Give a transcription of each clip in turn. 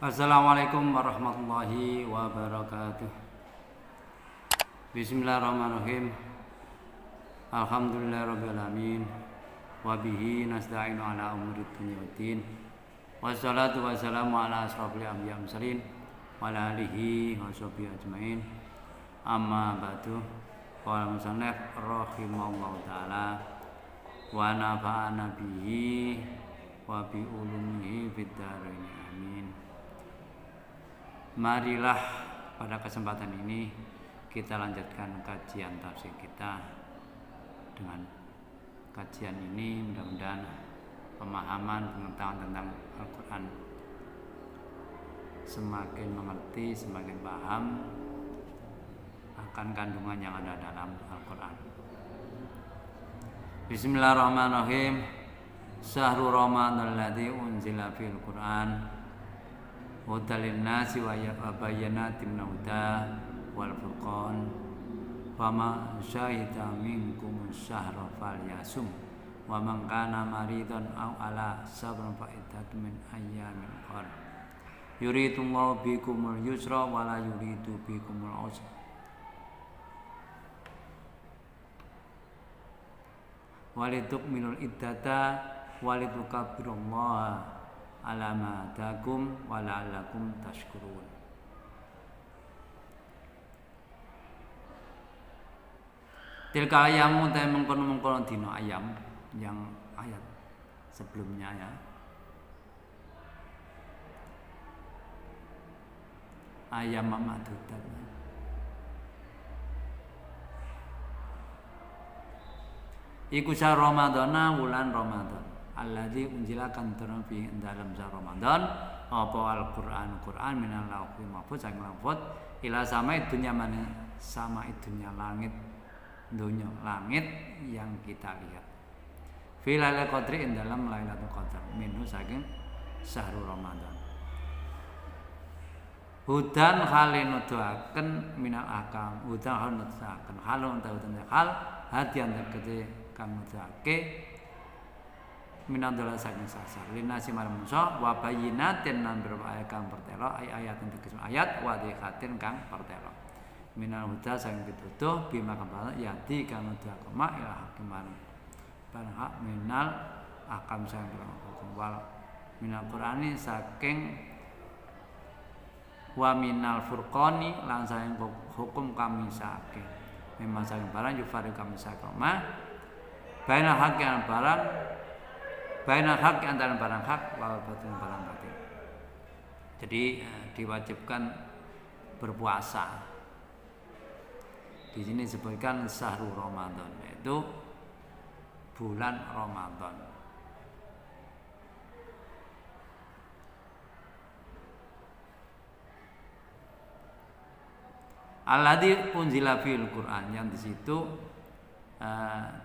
Assalamualaikum warahmatullahi wabarakatuh. Bismillahirrahmanirrahim. Alhamdulillahirabbil alamin. Wa bihi nasta'inu ala umuri dunya waddin. Wassalatu wassalamu ala asrofil anbiya'i wal mursalin wa ala alihi wa sahbihi ajmain. Amma ba'du. Qala musannif rahimallahu taala wa nafa'ana bihi wa bi ulumihi fid dharain amin. Marilah pada kesempatan ini kita lanjutkan kajian tafsir kita. Dengan kajian ini mudah-mudahan pemahaman pengetahuan tentang Al-Quran semakin mengerti, semakin paham akan kandungan yang ada dalam Al-Quran. Bismillahirrahmanirrahim. Syahrul Ramadan alladzi unzila fil Qur'an hudalin nasi wa bayyinatin minal huda wal furqan fama syahida minkum syahra falyasum wa man kana maridan aw ala sabrin fa iddatun min ayyamin ukhra yuridullahu bikumul yusra wa la yuridu bikumul usra walitukminul iddata walitukabbirullaha ala ma hadakum wa la'allakum tashkurun. Tilka ayamu ta mengkono-mengkono dina ayam yang ayat sebelumnya ya. Ayam ma'dudat. Iku syahr Ramadana wulan Ramadan. Alladzi unzila kan turun fi dalam syahr Ramadan apa Al-Qur'an minal lauhil mahfuz saking lafaz ila samai dunya mana sama dunya langit dunya langit yang kita lihat fi lailatul qadri ing dalam lailatul qadar minhu saking syahrul Ramadan hudan halin nuduhaken minal akam hudan halin nuduhaken halun hal hadian tegese kang nuduhake minadala saking sasar linasi marang manusa wa bayyinatin lan berayat kang pertelo ayat tegese ayat wa dikatin kang pertelo minal huda saking pituduh bima kang yati kang nuduhakema ila hakiman barang hak minal akam saking hukum wal minal qur'ani saking wa minal furqani lan saking hukum kami saking memang saking barang yufari kami saking ma bainal haqi an barang bainal haq antara barang hak wal batin barang batin. Jadi diwajibkan berpuasa. Di sini disebutkan syahrul Ramadan, yaitu bulan Ramadan. Alladzi unzila fil Qur'an, yang di situ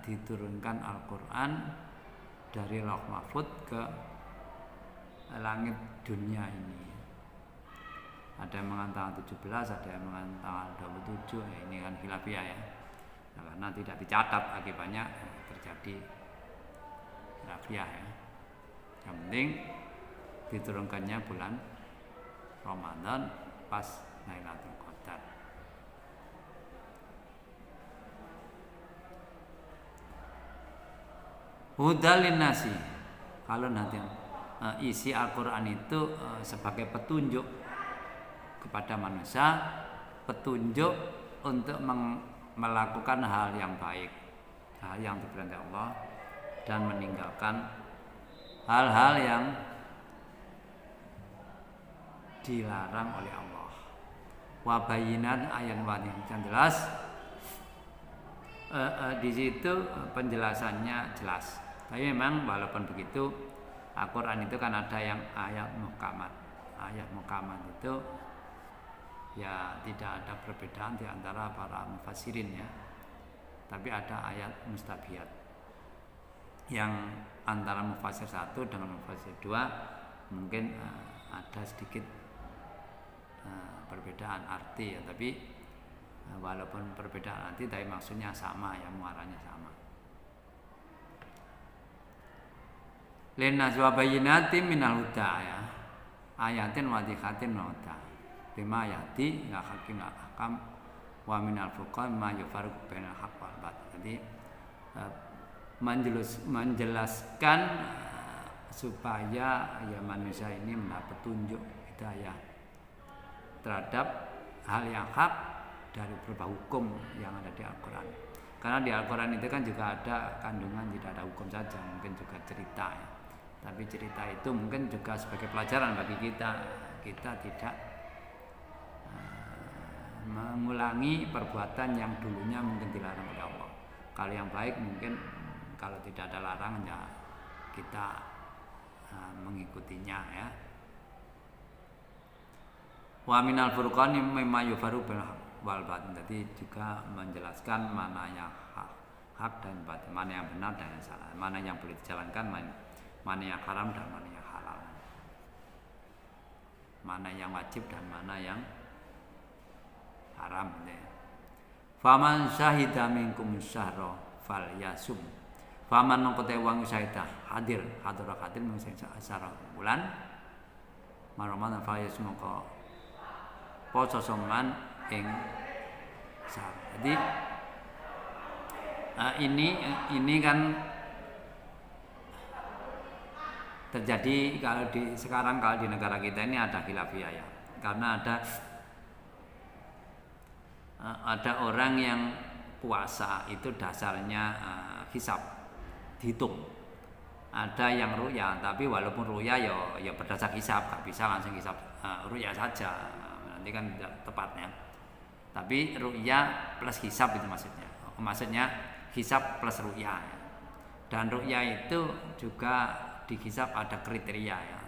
diturunkan Al-Qur'an dari Lauh Mahfuz ke langit dunia ini. Ada yang mengatakan 17, ada yang mengatakan 27. Ini kan khilafiyah ya. Nah, karena tidak dicatat akibatnya terjadi khilafiyah ya. Yang penting diturunkannya bulan Ramadan pas Lailatul Qadar. Hudalin nasi. Kalau nanti isi Al-Quran itu sebagai petunjuk kepada manusia, petunjuk untuk melakukan hal yang baik, hal yang diperintah Allah, dan meninggalkan hal-hal yang dilarang oleh Allah. Wa bayyinat ayat wadih yang jelas. Di situ penjelasannya jelas. Tapi memang walaupun begitu Al-Quran itu kan ada yang ayat muhkamat. Ayat muhkamat itu ya tidak ada perbedaan di antara para mufassirin ya. Tapi ada ayat mustabihat yang antara mufassir 1 dengan mufassir 2 mungkin ada sedikit perbedaan arti ya, tapi walaupun perbedaan arti tapi maksudnya sama ya, muaranya sama. Linnas wa bayyinatin minal huda ya. ayatin wadikatin nota bima yati la hakim la ahkam wa minal furqan ma yufarriqu bainal haqq wal batil. Jadi menjelaskan supaya ya manusia ini mendapat petunjuk hidayah terhadap hal yang hak dari beberapa hukum yang ada di Al-Quran. Karena di Al-Quran itu kan juga ada kandungan, tidak ada hukum saja, mungkin juga cerita ya. Tapi cerita itu mungkin juga sebagai pelajaran bagi kita. Kita tidak mengulangi perbuatan yang dulunya mungkin dilarang oleh Allah. Kalau yang baik mungkin kalau tidak ada larangan ya kita mengikutinya ya. Wa minal furqani mimma yufaru bil wal batil. Jadi juga menjelaskan mana yang hak dan batil, mana yang benar dan yang salah, mana yang boleh dijalankan, mana yang haram dan mana yang halal, mana yang wajib dan mana yang haram ya. Faman syahida minkum syahra falyasum. Faman nongkote wong syahida hadir mung syahra bulan Ramadan falyasum moko poso soman ing sah. Jadi ini kan terjadi sekarang kalau di negara kita ini ada khilafiyah ya. Karena ada orang yang puasa itu dasarnya hisab, dihitung. Ada yang ruya, tapi walaupun ruya ya berdasar hisab, nggak bisa langsung hisab ruya saja. Nanti kan tidak tepatnya. Tapi ruya plus hisab itu maksudnya. Maksudnya hisab plus ruya. Ya. Dan ruya itu juga di hisab ada kriteria ya.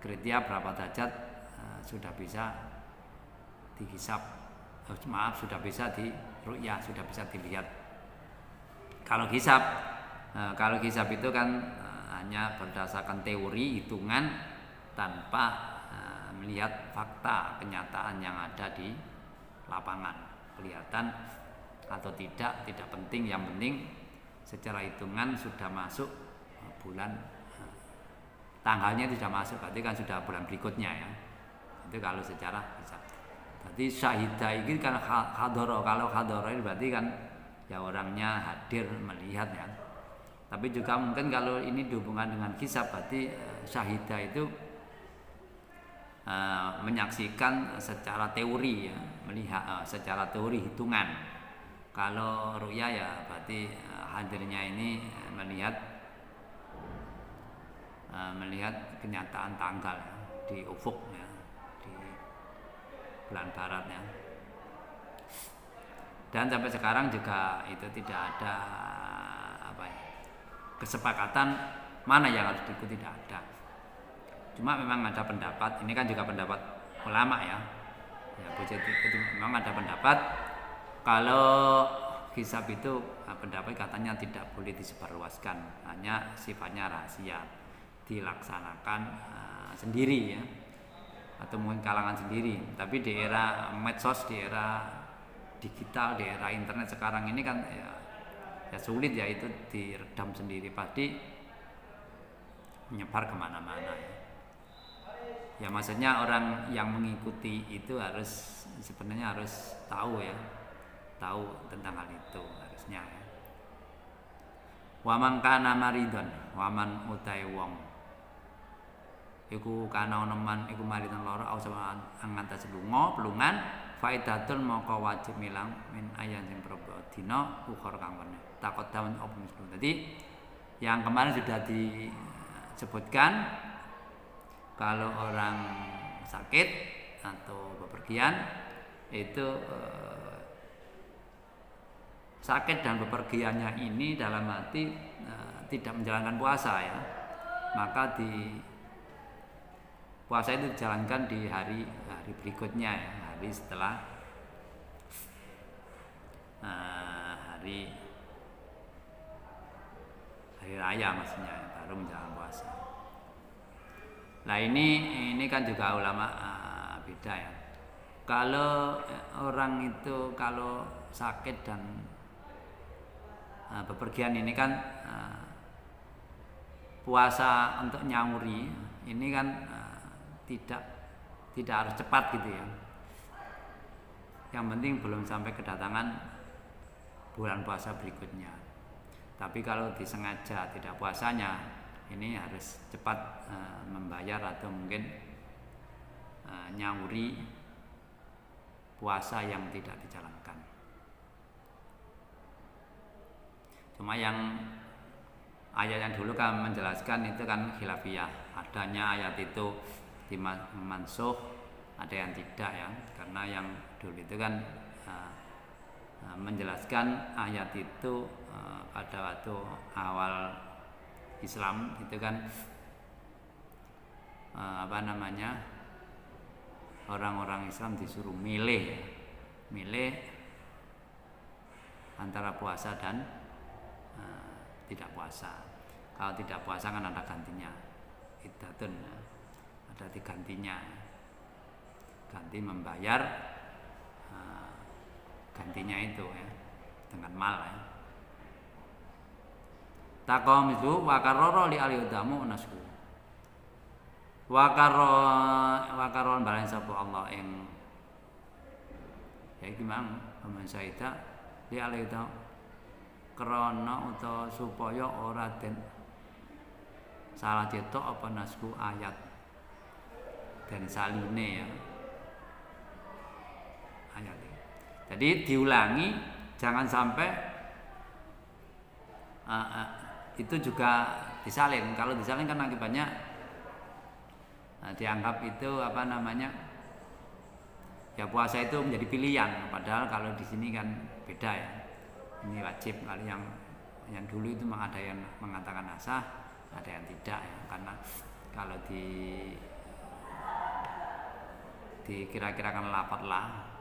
Kriteria berapa derajat sudah bisa dihisab. Sudah bisa di ruya, sudah bisa dilihat. Kalau hisab itu kan hanya berdasarkan teori hitungan tanpa melihat fakta kenyataan yang ada di lapangan, kelihatan atau tidak penting, yang penting secara hitungan sudah masuk bulan, tanggalnya sudah masuk, berarti kan sudah bulan berikutnya ya. Itu kalau secara hisab. Jadi syahidah ini kan hadoro, kalau hadoro ini berarti kan ya orangnya hadir melihat ya. Tapi juga mungkin kalau ini dihubungkan dengan hisab, berarti syahidah itu menyaksikan secara teori ya, melihat secara teori hitungan. Kalau ruya ya berarti hadirnya ini melihat kenyataan tanggal ya, di ufuk ya, di bulan barat ya. Dan sampai sekarang juga itu tidak ada kesepakatan mana yang harus diikuti, tidak ada. Cuma memang ada pendapat, ini kan juga pendapat ulama ya. Ya, memang ada pendapat kalau hisab itu pendapat katanya tidak boleh disebarluaskan, hanya sifatnya rahasia, dilaksanakan sendiri ya, atau mungkin kalangan sendiri. Tapi di era medsos, di era digital, di era internet sekarang ini kan ya sulit ya itu diredam sendiri, pasti menyebar kemana-mana ya. Ya maksudnya orang yang mengikuti itu sebenarnya harus tahu ya, tahu tentang hal itu harusnya ya. Waman kana maridon, waman utai wong iku kana neman iku maridon lara au sama angantas lunga pelungan faidatun moko wajib milang min ayan sing probo dina ukhur kang wene takut daun opo mislu. Jadi yang kemarin sudah disebutkan, kalau orang sakit atau bepergian itu sakit dan bepergiannya ini dalam arti tidak menjalankan puasa ya, maka puasa itu dijalankan di hari berikutnya ya, hari setelah hari raya maksudnya, baru menjalankan puasa. Nah ini kan juga ulama beda ya. Kalau orang itu kalau sakit dan bepergian ini kan puasa untuk nyauri ini kan tidak harus cepat gitu ya. Yang penting belum sampai kedatangan bulan puasa berikutnya. Tapi kalau disengaja tidak puasanya, ini harus cepat membayar atau mungkin nyauri puasa yang tidak dijalankan. Cuma yang ayat yang dulu kan menjelaskan itu kan khilafiyah, adanya ayat itu dimansuh, ada yang tidak ya, karena yang dulu itu kan menjelaskan ayat itu pada waktu awal Islam itu kan orang-orang Islam disuruh milih antara puasa dan tidak puasa. Kalau tidak puasa kan ada gantinya, iddatun, ada digantinya, ganti membayar gantinya itu ya dengan mal ya. Taqom itu wakaroro li aliudamu nasku. Wakaron balen sapa Allah ing ya gimana pemansa itu li aliudamu krana utawa supaya ora den salah cetok apa nasku ayat dan saline ya ayat. Jadi diulangi, jangan sampai itu juga disalin. Kalau disalin kan akibatnya dianggap itu ya puasa itu menjadi pilihan. Padahal kalau di sini kan beda ya. Ini wajib. Kalau yang dulu itu memang ada yang mengatakan asah, ada yang tidak ya. Karena kalau dikira-kirakan lapat lah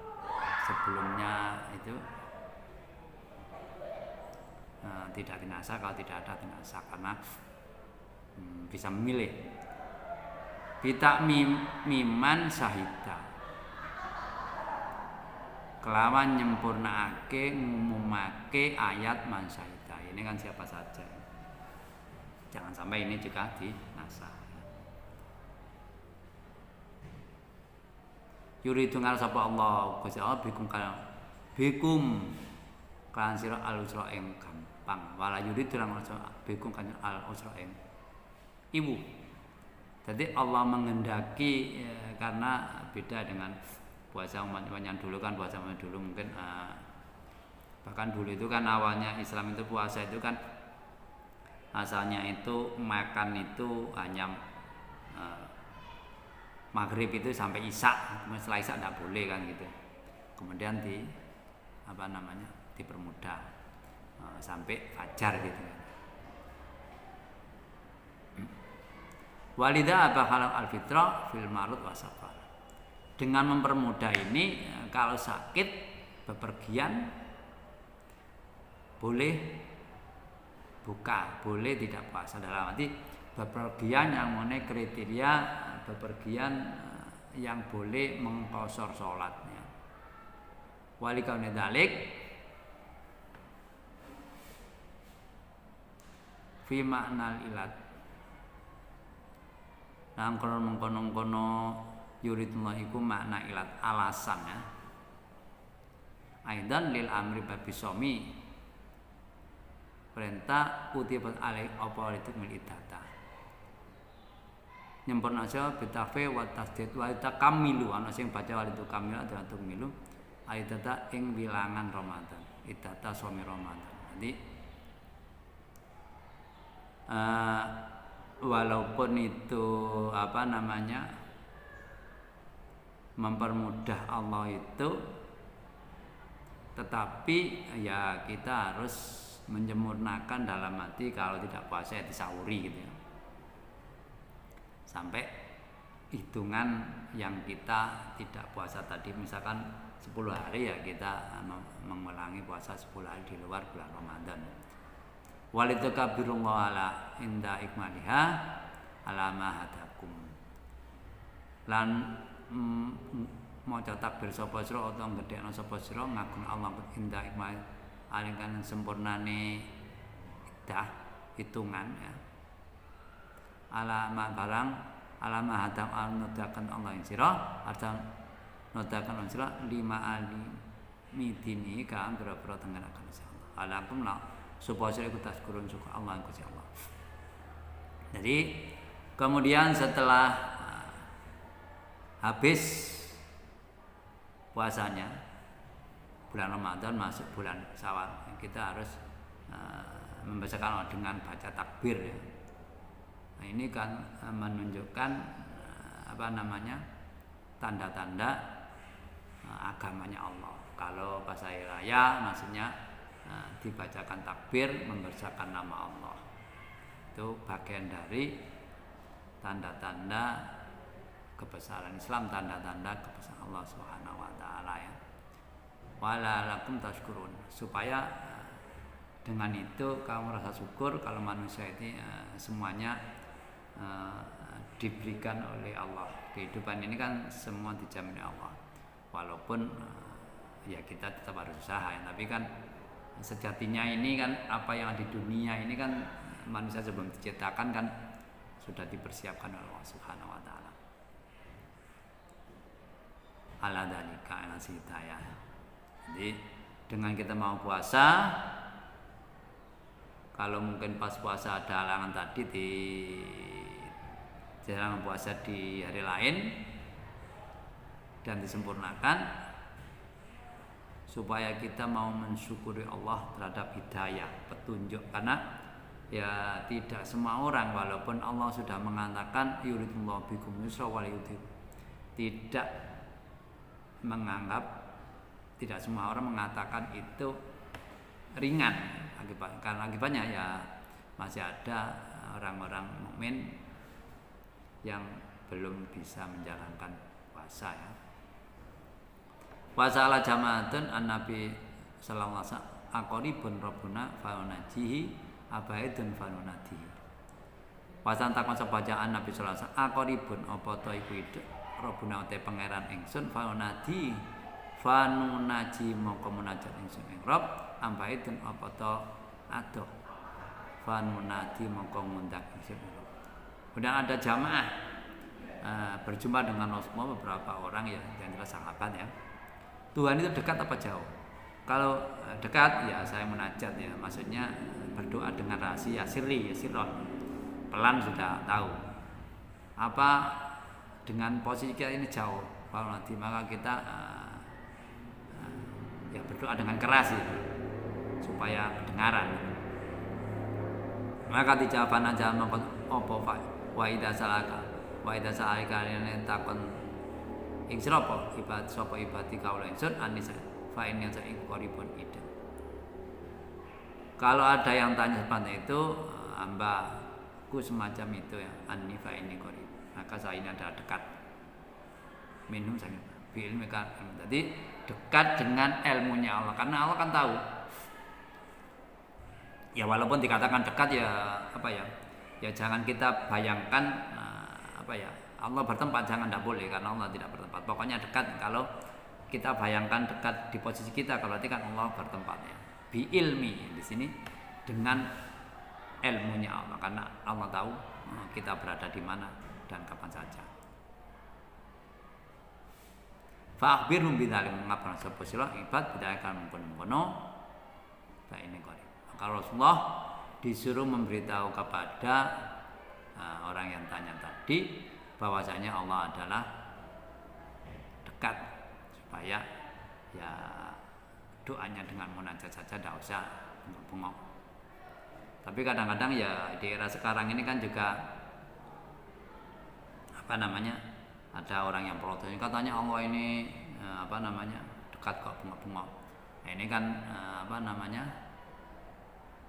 sebelumnya itu tidak dinasa, kalau tidak ada dinasa karena bisa memilih. Kita miman syahida kelawan nyempurnaake ngumumake ayat man syahida. Ini kan siapa saja. Jangan sampai ini juga dinasa. Yuridu ngal sapa Allah Gusti Allah bikum kan sira al-usra ing gampang. Wala yuridu lan bikum kan al-usra ing ibu. Jadi Allah mengendaki karena beda dengan puasa umat yang dulu kan, puasa umat dulu mungkin bahkan dulu itu kan awalnya Islam itu puasa itu kan asalnya itu makan itu hanya maghrib itu sampai isya, setelah isya tidak boleh kan gitu. Kemudian dipermudah sampai fajar gitu. Walidah halal al-fitrah fil marud wasafar. Dengan mempermudah ini, kalau sakit bepergian boleh buka, boleh tidak puasa. Dalam arti bepergian yang memenuhi kriteria bepergian yang boleh mengqosor sholatnya. Wali kaune dalik fi maknal ilat. Nang kono yuridullah iku makna ilat alasan ya. Aidan lil amri babi somi perintah kutibat alaih apa itu milidata nyempurna aja bitafe wa tasdid wa takamilu ana sing baca wal itu kamil atau milu aidata ing bilangan Ramadan idata somi Ramadan. Jadi walaupun itu mempermudah Allah itu, tetapi ya kita harus menyempurnakan dalam arti kalau tidak puasa ya disauri gitu ya. Sampai hitungan yang kita tidak puasa tadi misalkan 10 hari ya kita mengulangi puasa 10 hari di luar bulan Ramadan. Walitukabirullah ala inda ikmaliha ala ma hadakum. Lan maca takbir sapa sira utawa gedhekno sapa sira ngagung Allah inda ikmal alingan sempurnane hitungan ya. Ala ma barang alama hadam al nudakan Allah ing sira arta nudakan Allah sira lima ali midini kan boro-boro tenggerakan insyaallah alakum la supaya sira iku taskurun syukur Allah Gusti Allah. Jadi kemudian setelah habis puasanya bulan Ramadan masuk bulan Syawal kita harus membacakan dengan baca takbir ya. Nah, ini kan menunjukkan tanda-tanda agamanya Allah. Kalau pas hari raya maksudnya dibacakan takbir membesarkan nama Allah. Itu bagian dari tanda-tanda kebesaran Islam, tanda-tanda kebesaran Allah Subhanahu wa taala ya. Walalakum tashkurun, supaya dengan itu kamu rasa syukur kalau manusia ini semuanya diberikan oleh Allah. Kehidupan ini kan semua dijamin Allah. Walaupun ya kita tetap harus usaha ya, tapi kan sejatinya ini kan apa yang di dunia ini kan manusia sebelum diciptakan kan sudah dipersiapkan oleh Allah Subhanahu wa taala. Ala dzalika ya. Jadi dengan kita mau puasa, kalau mungkin pas puasa ada halangan tadi di jarang puasa di hari lain dan disempurnakan supaya kita mau mensyukuri Allah terhadap hidayah, petunjuk, karena ya tidak semua orang walaupun Allah sudah mengatakan yuridullahu bikum yusra wal yudhib, tidak menganggap, tidak semua orang mengatakan itu ringan karena akibatnya ya masih ada orang-orang mukmin yang belum bisa menjalankan puasa ya. Puasa ala jamaatun an Nabi sallallahu alaihi wasallam aqribun rabbuna faunajihi abaidun fanunadihi. Puasa takon sebacaan Nabi sallallahu alaihi wasallam aqribun apa ta iku ide rabbuna te pangeran ingsun faunadi fanunaji mongko munajat ingsun ing Rabb ambaidun apa ta adoh fanunadi mongko ngundang ingsun. Kemudian ada jamaah berjumpa dengan Rasulullah beberapa orang ya yang jelas sahabat ya. Tuhan itu dekat apa jauh? Kalau dekat ya saya munajat ya, maksudnya berdoa dengan rahasia sirri ya sirron. Pelan sudah tahu. Apa dengan posisi kita ini jauh, kalau nanti maka kita ya berdoa dengan keras ya, supaya kedengaran. Maka dijawaban aja mongko opo wa idza salaka yen takon ing sapa ibad sapa ibadi kaula ingsun anisa fa in yang ing qaribun ida. Kalau ada yang tanya seperti itu, hambaku semacam itu ya, anni fa ini qarib. Maka saya ini adalah dekat. Minum sangat bi ilmi kan. Jadi dekat dengan ilmunya Allah karena Allah kan tahu. Ya walaupun dikatakan dekat ya apa ya? Ya jangan kita bayangkan apa ya? Allah bertempat jangan, tidak boleh karena Allah tidak bertempat. Pokoknya dekat, kalau kita bayangkan dekat di posisi kita, kalau berarti kan Allah bertempatnya. Bi ilmi di sini dengan ilmunya Allah karena Allah tahu kita berada di mana dan kapan saja. Fa akhbirhum bidzalik mengapa sapa sira ibad tidak akan mengkono. Nah ini qarib. Maka Rasulullah disuruh memberitahu kepada orang yang tanya tadi bahwasanya Allah adalah dekat, supaya ya doanya dengan munajat saja tidak usah bengok-bengok. Tapi kadang-kadang ya di era sekarang ini kan juga apa namanya, ada orang yang protes katanya Allah ini apa namanya dekat kok bengok-bengok. Nah, ini kan apa namanya,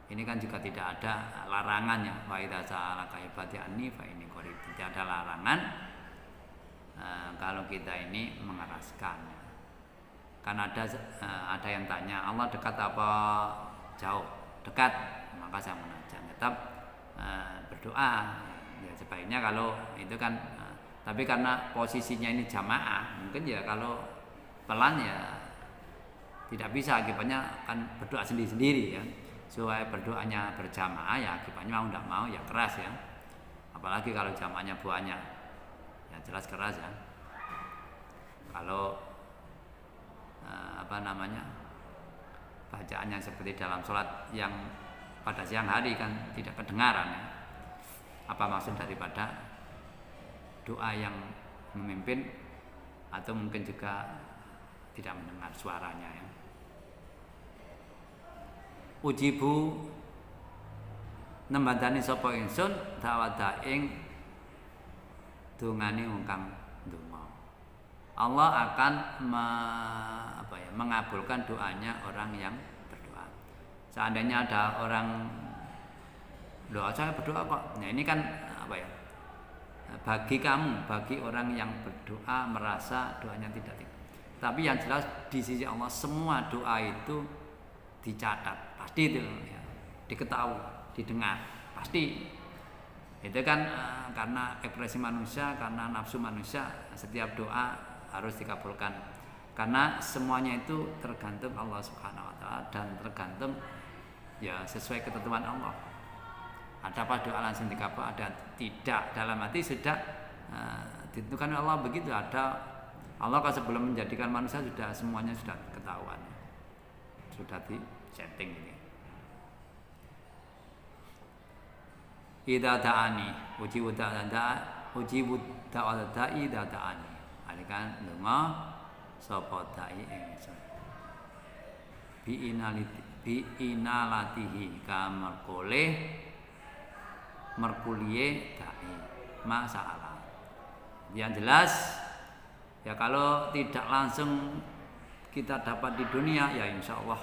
ini kan juga tidak ada larangannya. Wa idza sa'alaka ibadi anni fa inni qarib. Tidak ada larangan kalau kita ini mengeraskan. Karena ada yang tanya Allah dekat apa jauh? Dekat, maka saya munajat. Tetap berdoa. Ya sebaiknya kalau itu kan tapi karena posisinya ini jamaah, mungkin ya kalau pelan ya tidak bisa, akibatnya kan berdoa sendiri-sendiri ya. Supaya berdoanya berjamaah ya akibatnya mau tidak mau ya keras ya, apalagi kalau jamaahnya banyak ya jelas keras ya. Kalau bacaannya seperti dalam sholat yang pada siang hari kan tidak kedengaran ya. Apa maksud daripada doa yang memimpin, atau mungkin juga tidak mendengar suaranya ya. Ujibu nembadani sapa ingsun dawata ing dongane wong kang ndonga. Allah akan mengabulkan doanya orang yang berdoa. Seandainya ada orang doa, saya berdoa kok. Nah ini kan bagi kamu, bagi orang yang berdoa merasa doanya tidak. Tapi yang jelas di sisi Allah semua doa itu dicatat, pasti itu ya, diketahui, didengar, pasti. Itu kan karena ekspresi manusia, karena nafsu manusia, setiap doa harus dikabulkan. Karena semuanya itu tergantung Allah Subhanahu wa taala dan tergantung ya sesuai ketentuan Allah. Ada apa doa langsung dikabul, ada tidak, dalam hati sudah ditentukan Allah begitu. Ada Allah kalau sebelum menjadikan manusia sudah semuanya sudah ketahuan, sudah di setting ini. Idza da'ani ujibu da'ani idza da'ani. Ini kan donga sapa da'i ingsun bi inalatihi merkuliye da'i masalah. Yang jelas ya kalau tidak langsung kita dapat di dunia ya insya Allah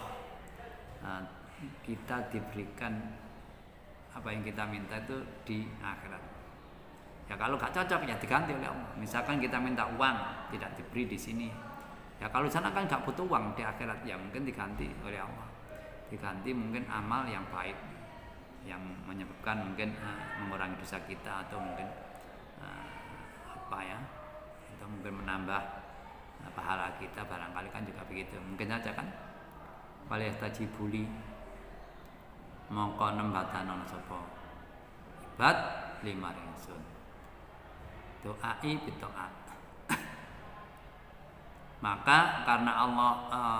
kita diberikan apa yang kita minta itu di akhirat. Ya kalau gak cocok ya diganti oleh Allah. Misalkan kita minta uang tidak diberi di sini, ya kalau sana kan gak butuh uang di akhirat, ya mungkin diganti oleh Allah. Diganti mungkin amal yang baik yang menyebabkan mungkin mengurangi dosa kita, atau mungkin atau mungkin menambah pahala kita, barangkali kan juga begitu. Mungkin saja kan walih tajibuli mongko nembatan ana sapa ibad lima ringsun doai bitaat. Maka karena Allah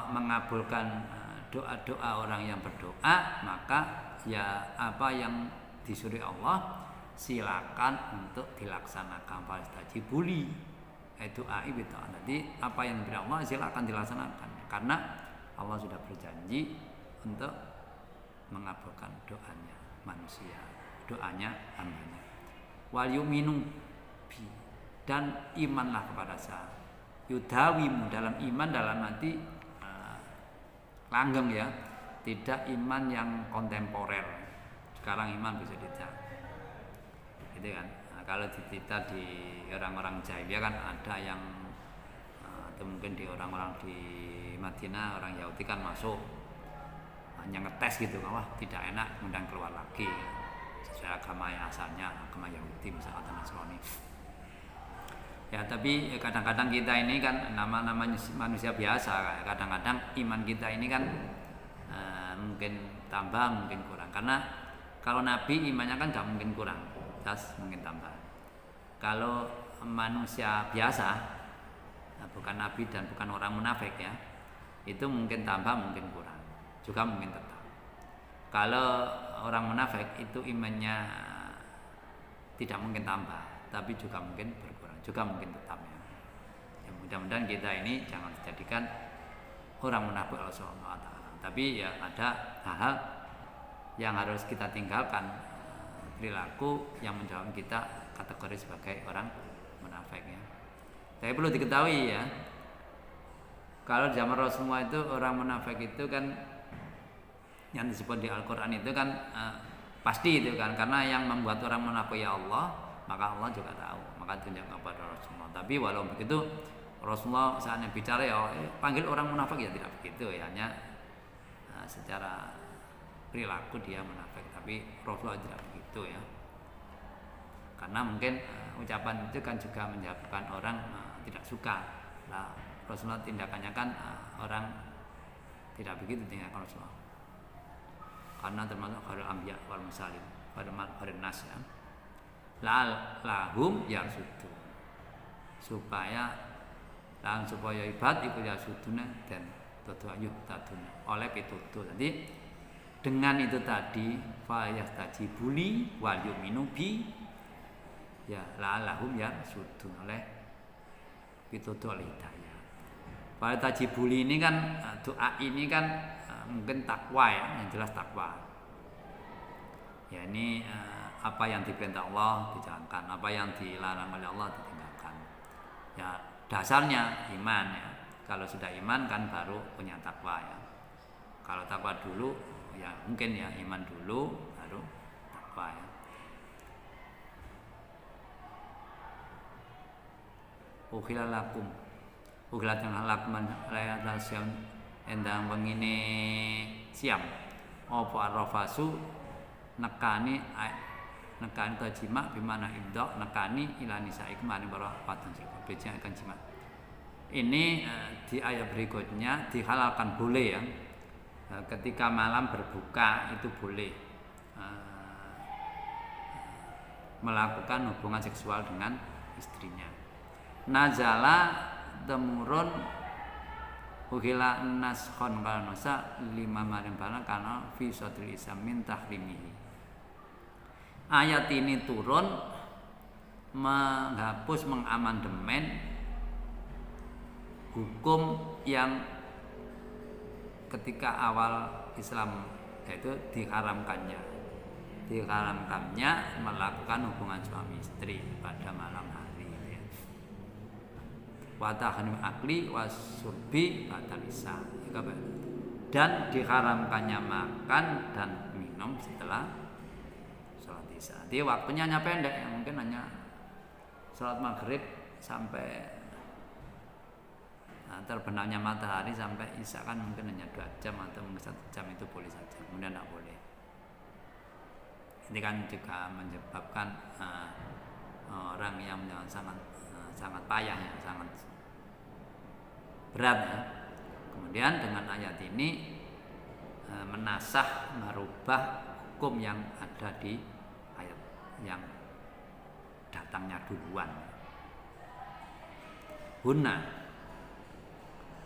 mengabulkan doa-doa orang yang berdoa, maka ya apa yang disuruh Allah silakan untuk dilaksanakan. Fastajibuli doai bitaat. Jadi apa yang diberi Allah silakan dilaksanakan, karena Allah sudah berjanji untuk mengabulkan doanya manusia, doanya hambanya. Wal yu'minu bi, dan imanlah kepada saya. Yudawimu, dalam iman dalam arti langgeng ya, tidak iman yang kontemporer. Sekarang iman bisa dicari, gitu kan. Nah, kalau kita di orang-orang Jahiliyah kan ada yang atau mungkin di orang-orang di Madinah, orang Yahudi kan masuk hanya ngetes gitu, wah tidak enak kemudian keluar lagi sesuai agama yang asalnya, agama Yahudi misalnya atau Nasrani. Ya tapi kadang-kadang kita ini kan nama-namanya manusia biasa, kadang-kadang iman kita ini kan mungkin tambah mungkin kurang, karena kalau Nabi imannya kan gak mungkin kurang, jelas mungkin tambah. Kalau manusia biasa, bukan Nabi dan bukan orang munafik ya, itu mungkin tambah mungkin kurang, juga mungkin tetap. Kalau orang munafik itu imannya tidak mungkin tambah, tapi juga mungkin berkurang, juga mungkin tetap ya. Ya mudah-mudahan kita ini jangan dijadikan orang munafik Allah Subhanahu wa taala. Tapi ya ada hal-hal yang harus kita tinggalkan, perilaku yang menjauhkan kita kategori sebagai orang munafik ya. Tapi perlu diketahui ya, kalau zaman Rasulullah itu orang munafik itu kan yang disebut di Al-Quran itu kan pasti itu kan, karena yang membuat orang munafik ya Allah, maka Allah juga tahu, maka tunjuk kepada Rasulullah. Tapi walau begitu Rasulullah saatnya bicara ya panggil orang munafik ya tidak begitu ya, hanya secara perilaku dia munafik, tapi Rasulullah tidak begitu ya, karena mungkin ucapan itu kan juga menyebabkan orang tidak suka. Nah, Rasulullah tindakannya kan orang tidak begitu tindakan Rasulullah, karena termasuk khairul anbiya wal mursalin, khairul nas ya. Lahum yarsudu. supaya ibad iku ya suduna dan tutu ayuh taduna oleh pitutur. Jadi dengan itu tadi fa yastajibuli wal yu'minu bi ya la'allahum ya sudun oleh pitutur hidayah. Fa tajibuli ini kan doa ini kan mungkin takwa ya, yang jelas takwa. Ya ini apa yang diperintah Allah dijalankan, apa yang dilarang oleh Allah ditinggalkan. Ya dasarnya iman ya. Kalau sudah iman kan baru punya takwa ya. Kalau takwa dulu ya mungkin ya iman dulu baru takwa ya. Ukhila lakum lakum layata siam endang wengine siam apa arrafasu nekani tajima bimana ibda nekani ila nisaikum maring para wadon sira bejeng akan jima. Ini di ayat berikutnya dihalalkan boleh ya. Ketika malam berbuka itu boleh melakukan hubungan seksual dengan istrinya. Nazala temurun ukila naskhon kalanosa lima maring barang karena fi sadril isam min tahrimihi. Ayat ini turun menghapus mengamandemen hukum yang ketika awal Islam yaitu diharamkannya melakukan hubungan suami istri pada malam hari ya. Wa tahrim akli wasurbi batalisa dan diharamkannya makan dan minum setelah sholat isya. Jadi waktunya hanya pendek ya, mungkin hanya sholat maghrib sampai terbenamnya matahari sampai isya kan mungkin hanya 2 jam atau mungkin 1 jam itu boleh saja, kemudian tidak boleh. Ini kan juga menyebabkan orang yang sangat payah ya, sangat berat ya. Kemudian dengan ayat ini menasah merubah hukum yang ada di ayat yang datangnya duluan. Hunna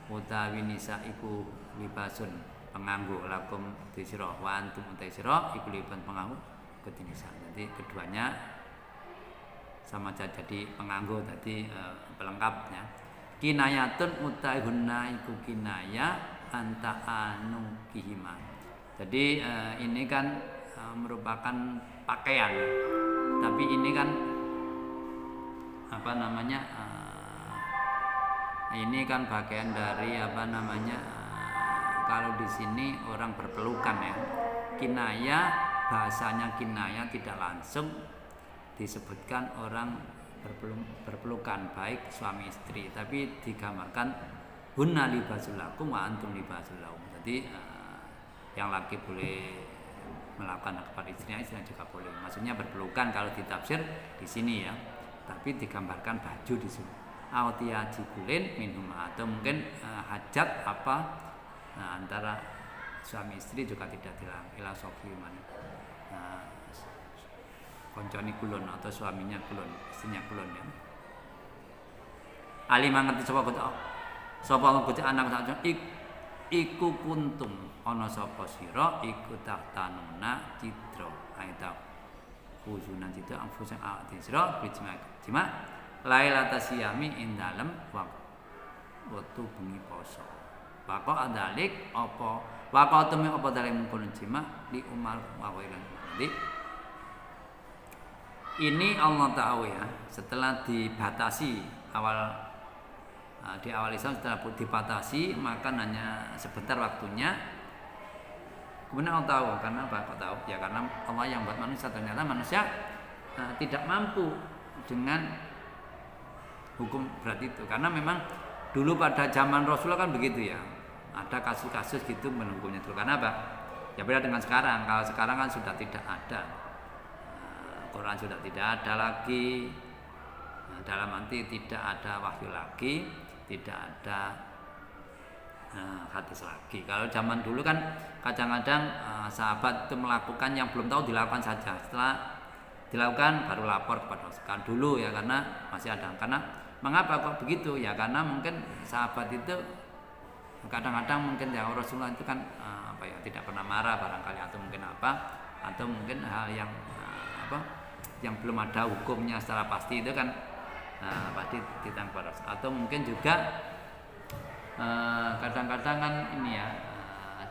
utawi nisa iku libasun penganggo lakum disira wa antum utasira iku liban penganggo ketinisa. Jadi keduanya sama saja jadi penganggo tadi pelengkapnya. Kinayatun utawi hunna iku kinaya anta anu kihima. Jadi ini kan merupakan pakaian. Tapi ini kan apa namanya? Ini kan bagian dari kalau di sini orang berpelukan ya. Kinaya bahasanya kinaya tidak langsung disebutkan orang berpelukan baik suami istri, tapi digambarkan hunna libasul lakum wa antum libasul lahum. Jadi yang laki boleh melakukan kepada istrinya, istrinya juga boleh. Maksudnya berpelukan kalau ditafsir di sini ya. Tapi digambarkan baju di sini. Autia jibulin minhum atau mungkin hajat apa antara suami istri juga tidak dilarang ila sofi man konconi kulon atau suaminya kulon istrinya kulon ya. Ali mangerti sapa ngerti anak saja iku kuntum ana sapa sira iku tahtanuna cidra aita khusunan citra angfusan ati sira bijma Lailata siyami ing dalem wektu bengi poso. Waqo adalik apa waqo temi apa dalem mungkon jima di Umar wa wailan. Jadi ini Allah tahu ya, setelah dibatasi di awal Islam setelah dibatasi maka hanya sebentar waktunya. Kemudian Allah tahu karena apa? Kok tahu? Ya karena Allah yang buat manusia, ternyata manusia tidak mampu dengan hukum berat itu, karena memang dulu pada zaman Rasulullah kan begitu ya, ada kasus-kasus gitu menunggunya itu. Karena apa? Ya beda dengan sekarang. Kalau sekarang kan sudah tidak ada, Quran sudah tidak ada lagi, dalam arti tidak ada wahyu lagi, tidak ada hadis lagi. Kalau zaman dulu kan kadang-kadang sahabat itu melakukan yang belum tahu dilakukan saja, setelah dilakukan baru lapor kepada Rasul. Dulu ya karena masih ada, karena Mengapa kok begitu? Ya karena mungkin sahabat itu kadang-kadang mungkin ya Rasulullah itu kan tidak pernah marah barangkali, atau mungkin apa, atau mungkin hal yang yang belum ada hukumnya secara pasti itu kan pasti ditangkap Rasul. Atau mungkin juga kadang-kadang kan ini ya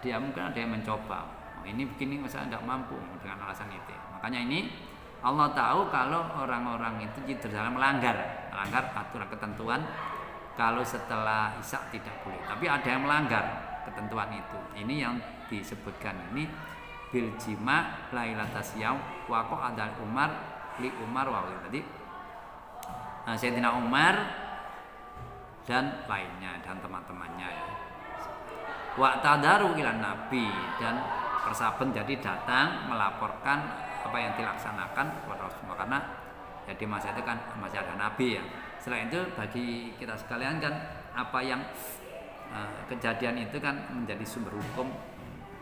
dia mungkin ada yang mencoba, ini begini masa tidak mampu dengan alasan itu. Makanya ini Allah tahu kalau orang-orang itu dalam melanggar aturan ketentuan. Kalau setelah Isya tidak boleh, tapi ada yang melanggar ketentuan itu. Ini yang disebutkan ini bil jima lailatas yaum wa qadal Umar li Umar wa tadi Sayyidina Umar dan lainnya dan teman-temannya ya. Wa tadaru ila Nabi, dan persahabat jadi datang melaporkan apa yang dilaksanakan kepada Rasulullah, karena ya di masa itu kan masih ada Nabi ya. Selain itu bagi kita sekalian kan apa yang kejadian itu kan menjadi sumber hukum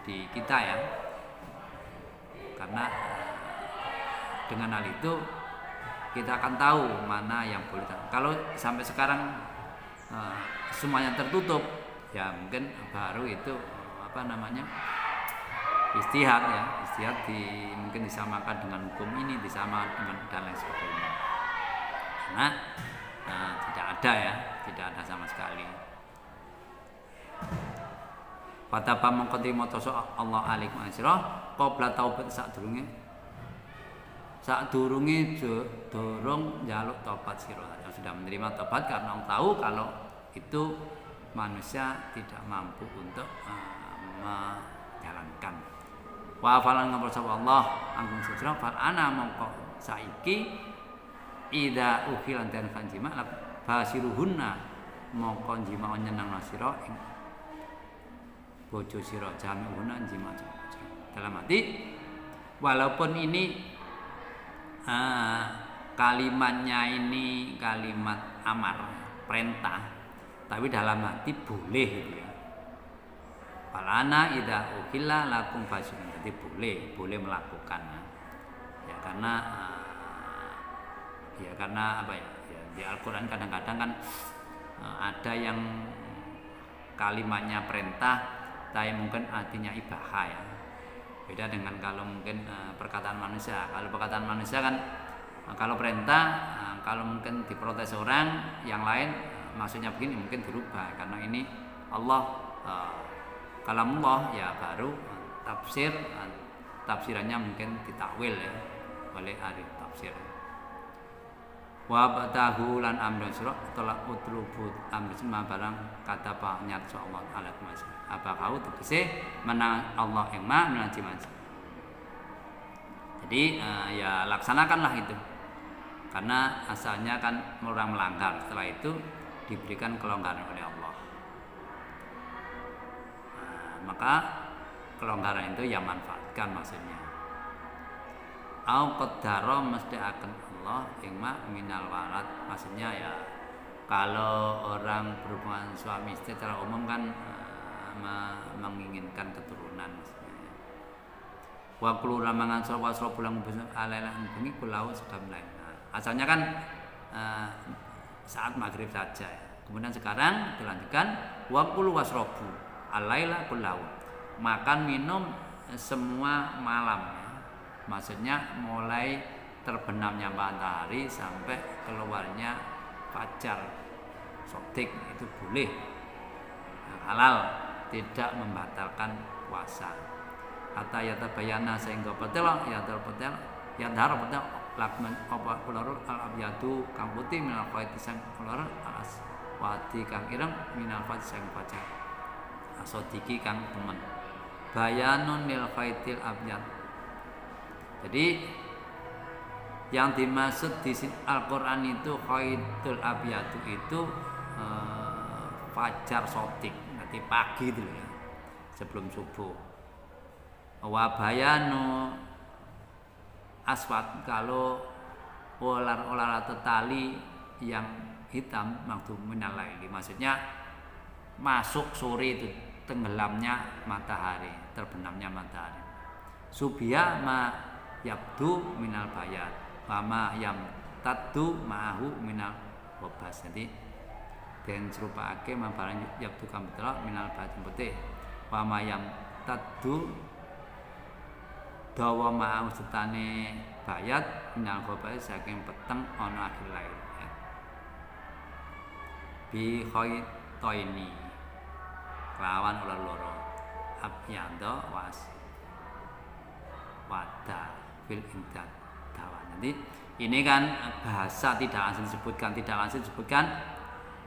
di kita ya, karena dengan hal itu kita akan tahu mana yang boleh. Kalau sampai sekarang semuanya tertutup ya mungkin baru itu istihad mungkin disamakan dengan hukum ini, disamakan dengan dan lain sebagainya. Karena tidak ada sama sekali. Fataba mengkoti motoso Allah alaikum asirah qabla taubat sadurunge dorong jaluk taubat sira. Yang sudah menerima taubat karena tahu kalau itu manusia tidak mampu untuk menjalankan. Wa falan ngapura Allah anggung sira fal ana mongko saiki ida ukhilan dan kanjima basiruhunna mongko jima nyenang sira ing bojo sira jami'una jima. Dalam arti walaupun ini kalimatnya ini kalimat amar perintah, tapi dalam hati boleh gitu ya. Falana ida ukhila lakum basiruhun, jadi boleh melakukannya ya, karena apa ya, di Al-Quran kadang-kadang kan ada yang kalimatnya perintah tapi mungkin artinya ibahah ya, beda dengan kalau mungkin perkataan manusia. Kalau perkataan manusia kan kalau perintah kalau mungkin diprotes orang yang lain maksudnya begini mungkin dirubah, karena ini Allah kalamullah ya, baru tafsirannya mungkin ditakwil ya oleh ahli tafsir. Wa batahu lan amrun sira tolak utlubut amrun ma barang kata Pak nyat Allah ala mas apa kau tegese menang Allah yang ma menaji mas. Jadi ya laksanakanlah itu, karena asalnya kan orang melanggar, setelah itu diberikan kelonggaran oleh Allah. Maka kelonggaran itu ya manfaatkan maksudnya. Au qaddara mesti akan Allah ingma minal walad, maksudnya ya kalau orang berhubungan suami istri secara umum kan menginginkan keturunan maksudnya. Wa kullu ramangan sapa pulang alailan bengi kulau sudah mulai. Asalnya kan saat maghrib saja ya. Kemudian sekarang dilanjutkan wa kullu wasrobu alaila kulau, makan minum semua malam ya. Maksudnya mulai terbenamnya matahari sampai keluarnya fajar sodik itu boleh, halal, tidak membatalkan puasa. Hatta yatabayana sehingga betul lakman apa kulur al abyadu kang putih minal qaiti sang kulur alas wati kang ireng minal fat sang fajar asodiki kang temen bayanun lil qaitil abyad. Jadi yang dimaksud di Al-Quran itu khaitul abyadu itu fajar sotik, nanti pagi dulu ya, sebelum subuh. Wabayanu aswad, kalau ular atau tali yang hitam maksud minalaili, maksudnya masuk sore itu tenggelamnya matahari, terbenamnya matahari. Subya ma yabdu minal bayat, wama yam taddu ma'ahu minal kobas. Jadi den serupake mabalan yabtu kang betelok minal batin putih wa mayam tadu dawa ma'au setane bayat minal kobas saking peteng ana akhir lair bi khoitoini lawan ular loro abyanda was wada fil imdad dawan. Nanti ini kan bahasa tidak langsung disebutkan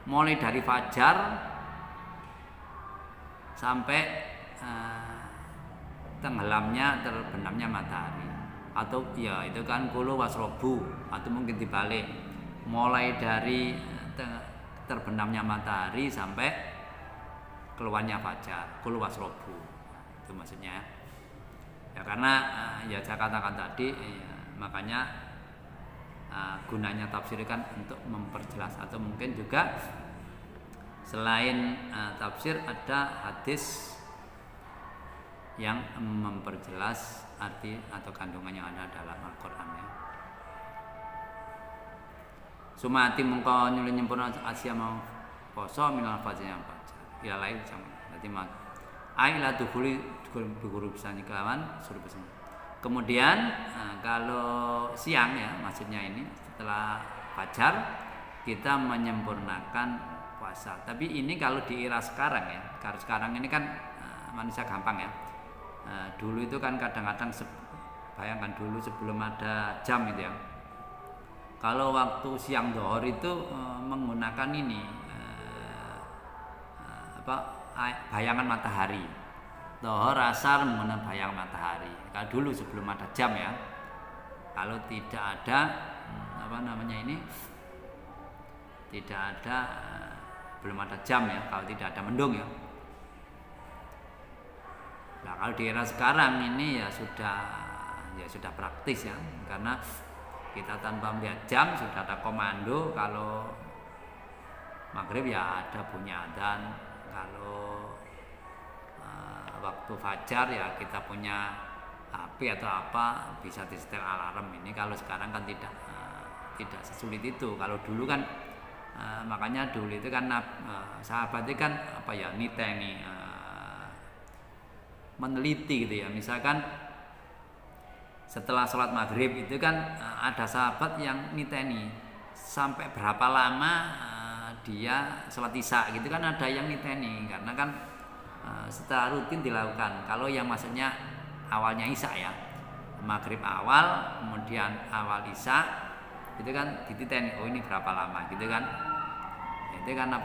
mulai dari fajar sampai tenggelamnya terbenamnya matahari, atau ya itu kan kulu wasrobu, atau mungkin dibalik mulai dari terbenamnya matahari sampai keluarnya fajar kulu wasrobu. Itu maksudnya ya, karena ya saya katakan tadi ya, makanya gunanya tafsir kan untuk memperjelas, atau mungkin juga selain tafsir ada hadis yang memperjelas arti atau kandungan yang ada dalam Al-Quran ya. Sumati mengko nyuling nyempurna Asia mau poso minal fajr yang fajar ya lain sama nanti mak aila dukhuli guru bisa kelawan suruh pesan. Kemudian kalau siang ya, maksudnya ini setelah fajar kita menyempurnakan puasa. Tapi ini kalau di era sekarang ya, karena sekarang ini kan manusia gampang ya. Dulu itu kan kadang-kadang bayangkan dulu sebelum ada jam itu ya. Kalau waktu siang dohor itu menggunakan ini bayangan matahari. Dohor asar menggunakan bayangan matahari. Kalau dulu sebelum ada jam ya. Kalau tidak ada tidak ada belum ada jam ya. Kalau tidak ada mendung ya. Nah, kalau di era sekarang ini ya sudah praktis ya, karena kita tanpa melihat jam sudah ada komando. Kalau maghrib ya ada bunyi adzan, kalau waktu fajar ya kita punya HP atau apa bisa disetel alarm. Ini kalau sekarang kan tidak sesulit itu. Kalau dulu kan makanya dulu itu kan sahabat itu kan nitengi meneliti gitu ya. Misalkan setelah sholat maghrib itu kan ada sahabat yang niteni sampai berapa lama dia sholat isya gitu kan, ada yang niteni karena kan setelah rutin dilakukan. Kalau yang maksudnya awalnya isya ya, maghrib awal kemudian awal isya itu kan dititeni, oh ini berapa lama gitu kan. Itu kan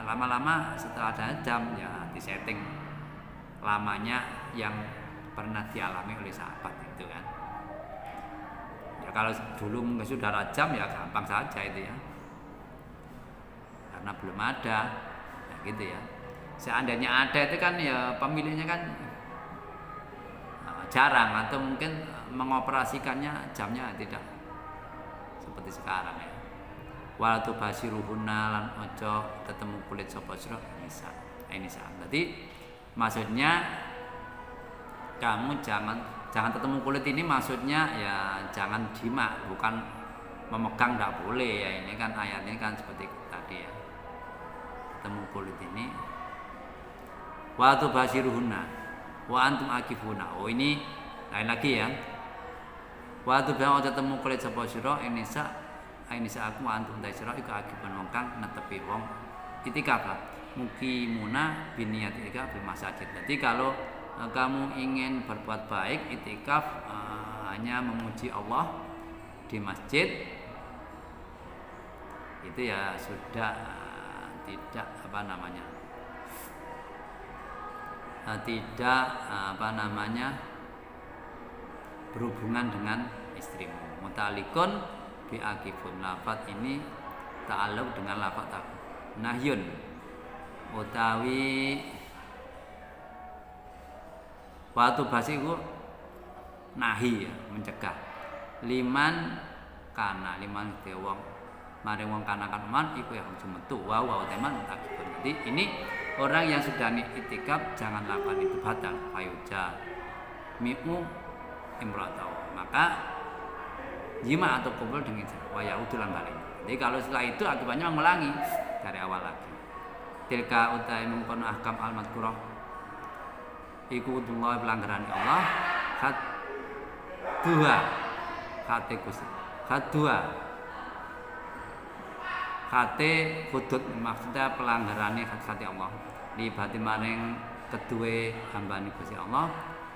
lama-lama setelah ada jam ya disetting lamanya yang pernah dialami oleh sahabat itu kan. Ya kalau dulu mungkin sudah ada jam ya gampang saja itu ya, karena belum ada ya gitu ya. Seandainya ada itu kan ya pemiliknya kan jarang, atau mungkin mengoperasikannya jamnya tidak seperti sekarang ya. Walatu basiruhunna lan ojo ketemu kulit sapa sira nisa. Nisa. Berarti maksudnya kamu jangan ketemu kulit ini, maksudnya ya jangan jima, bukan memegang, tidak boleh ya. Ini kan ayatnya kan seperti tadi ya, ketemu kulit ini. Wa tubasiruhunna wa antum akifuna. Oh ini lain lagi ya. Wa tubasiruhunna ketemu kulit sapa sira ini aku antum ta sira iku akifun wong kang netepi wong itikaf. Mukimuna biniyat itikaf bil masajid. Jadi kalau kamu ingin berbuat baik itikaf hanya memuji Allah di masjid, itu ya sudah tidak berhubungan dengan istrimu. Mutalikun biakifun, lafaz ini ta'alluq dengan lafaz nahyun utawi waktu basi itu nahi ya, mencegah liman wong mari wong kana kan man iku ya metu wa teman takibun. Jadi ini orang yang sudah itikaf jangan lakukan itu, batal fayuja mi'u imratau, maka jima atau kumpul dengan wa yaudulan balik. Jadi kalau setelah itu akibatnya mengulangi dari awal lagi. Tilka utai mengkono ahkam al-madkurah iku hudullah pelanggaran Allah khat dua khate Gusti khat dua khate hudud maksudnya pelanggarannya khate Allah libati maring kedua hambane Gusti Allah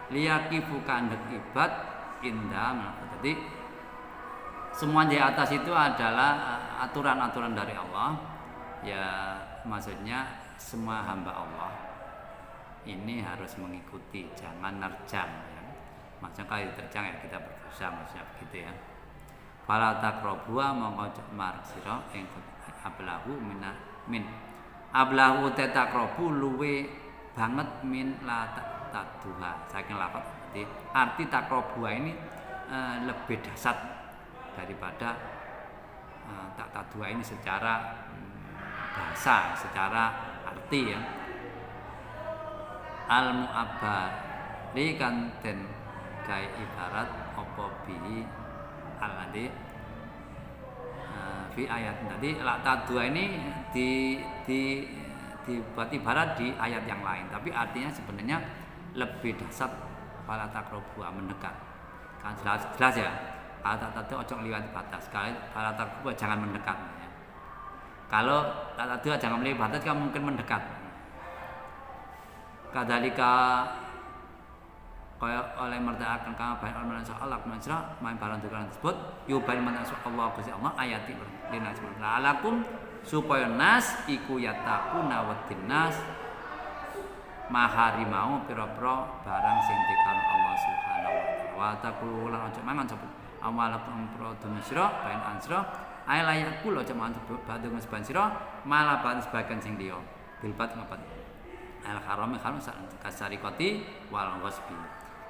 liyakifu kandek ibad indah. Jadi semua di atas itu adalah aturan-aturan dari Allah. Ya maksudnya semua hamba Allah ini harus mengikuti, jangan nerjang ya. Maksudnya kalau diterjang ya kita berdosa, maksudnya begitu ya. Fala taqrabuha mongko mar sira ing ablahu min ablahu taqrabu luwe banget min la taduha saking lafaz. Jadi arti taqrabuha ini lebih dasar daripada tak taduha ini secara bahasa, secara arti ya. Al mu'abbari kan den gawe ibarat apa bi alladhi fi ayat. Tadi la taduha ini dibuat ibarat di ayat yang lain, tapi artinya sebenarnya lebih dasar fala taqrabuha mendekat. Kan jelas ya. Fala taqrabu ojo liwat batas. Kalau fala taqrabu jangan mendekat ya. Kalau tadi jangan melihat batas kan mungkin mendekat. Kadalika kaya oleh mertaakan kama bain oleh Allah menasra main barang tukaran tersebut yubain manasuk Allah Gusti Allah ayati linas la'alakum supaya nas iku yattaquna wa tinnas maharimau pira-pira barang sing dikaro Allah Subhanahu wa ta'ala wa lan aja mangan sapa amalakum produn sira bain ansra ae layak kula aja mangan badung seban sira malah ban sebagian sing liya bilbat ngapat al harami haram kasarikoti wal wasbi.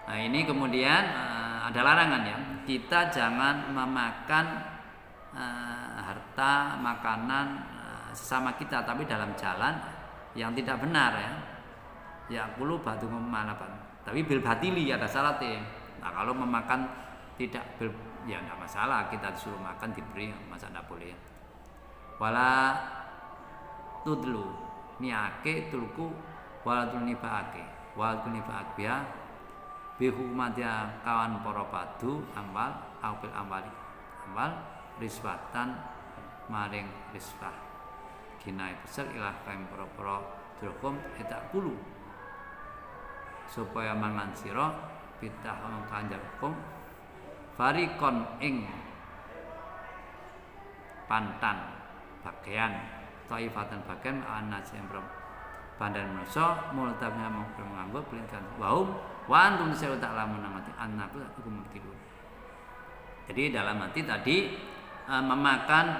Nah ini kemudian ada larangan ya, kita jangan memakan harta makanan sesama kita tapi dalam jalan yang tidak benar ya. Ya kulo batu malaban. Tapi bil batili ada syaratnya. Nah kalau memakan tidak bil ya tidak masalah, kita disuruh makan diberi, masa tidak boleh. Wala tudlu niake tulku wala tulnibaake wala tulnibaake ya bihukumatnya kawan para padu amal awil amal riswatan maring riswah ginai besar ilah kain para dirhum etak kulu supaya mangan sira pitah kanjar hukum farikon ing pantan bagian taifatan bagian anas yang bandar manusia multabnya menganggap pelintan wahum wa antum saya tak lama namati anakku hukum tidur. Jadi dalam arti tadi memakan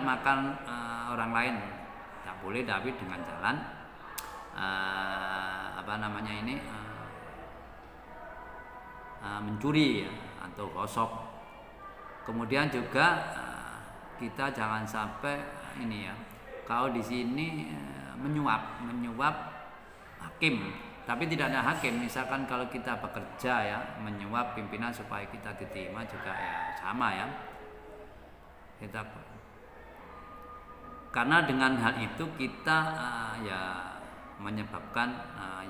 orang lain tak boleh, tapi dengan jalan mencuri ya, atau gosok. Kemudian juga kita jangan sampai ini ya, kalau di sini menyuap hakim, tapi tidak ada hakim. Misalkan kalau kita bekerja ya, menyuap pimpinan supaya kita diterima juga ya sama ya. Karena dengan hal itu kita ya menyebabkan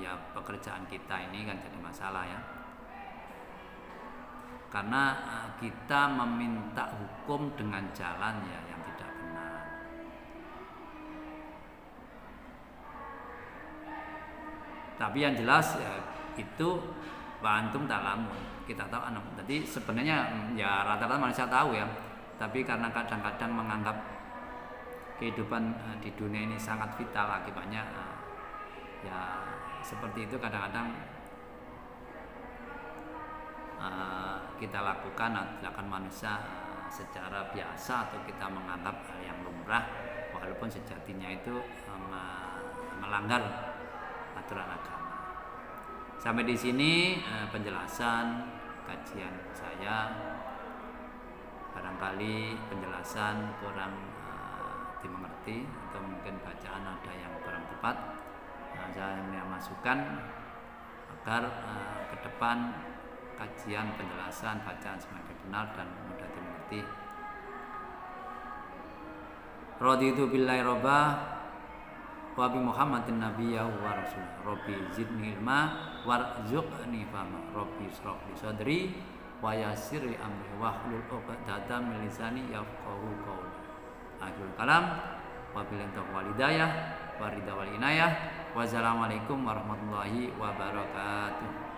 ya pekerjaan kita ini kan jadi masalah ya. Karena kita meminta hukum dengan jalan ya yang tidak benar. Tapi yang jelas ya, itu bantum talamun, kita tahu anak. Jadi sebenarnya ya rata-rata manusia tahu ya. Tapi karena kadang-kadang menganggap kehidupan di dunia ini sangat vital, akibatnya ya seperti itu kadang-kadang kita lakukan manusia secara biasa atau kita menganggap hal yang lumrah, walaupun sejatinya itu melanggar aturan agama. Sampai di sini penjelasan kajian saya. Barangkali penjelasan kurang dimengerti atau mungkin bacaan ada yang kurang tepat. Saya masukkan agar ke depan kajian, penjelasan, bacaan semakin benar dan mudah dimengerti. raditu billahi robba wa bi Muhammadin nabiyya wa rasul. Rabbi zidni ilma warzuqni fahma. Rabbi ishrah li sadri wa yassir li amri wahlul 'uqdatam min lisani yafqahu qawli. Akhirul kalam wabillahi taufiq wal hidayah wa ridha wal inayah. Wassalamualaikum warahmatullahi wabarakatuh.